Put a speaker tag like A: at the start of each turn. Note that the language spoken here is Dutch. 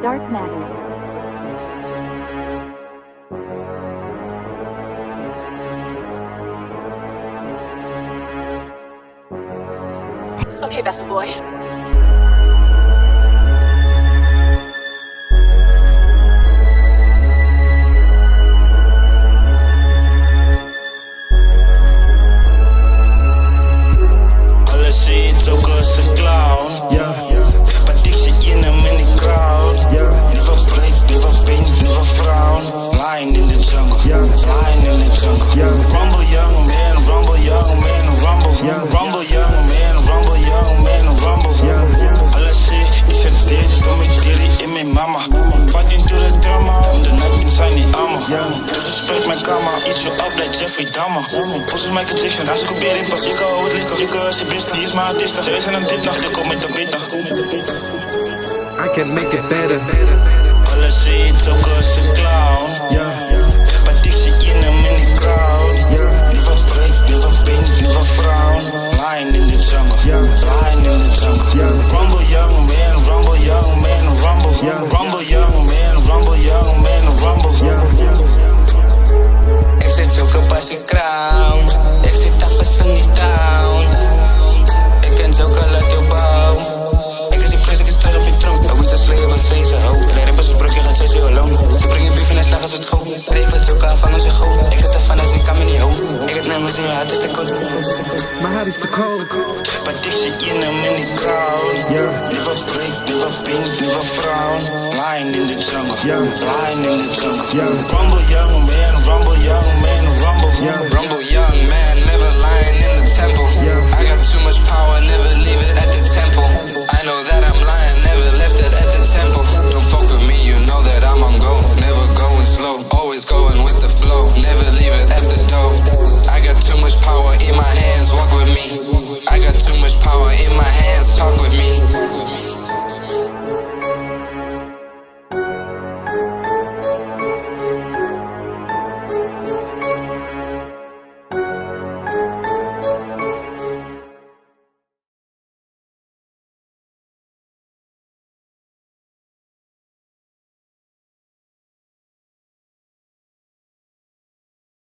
A: Dark matter.
B: Okay, best boy.
C: Rumble young man, rumble young man, rumble. All I see is a dit, doe me dilly in mijn mama. Fighting through the drama, on the night inside the armor. Disrespect mijn karma, eat you up like Jeffrey Dahmer. Post Michael Jackson, als ik op je pas, je kan het likken. Je kan als je best, hier is mijn artiest. Ze zijn een tip nog, je komt met de bitter.
D: I can make it better.
C: All I see is ook als een clown. But ik zie in hem in the crowd. Never break, never bend, never frown. Lying in the jungle, lying in the jungle. Rumble young man, rumble young man, rumble. Rumble young man, rumble young man, rumble.
E: Ik zit ook op als ik crown. Ik zit af als in die town. Ik ken zo al uit jouw bouw. Ik is die vlees, ik is terug op je troon. Maar wie te sleeën, wat vlees en hoop. Nee, rappers op brok, je gaat zo alone. Ze brengen beef en slag als het goed. Ik word ook af van onze goed. Ik is ervan als ik kan me niet houden. Ik heb nummers in mijn hart, is te koud.
D: My heart is the cold.
C: But ik zie in hem in the crowd. Never break, never bend, never frown. Lying in the jungle, lying in the jungle. Rumble young man, rumble young man, rumble.
E: Rumble young man, never lying in the temple. I got too much power, never leave it at the temple. I know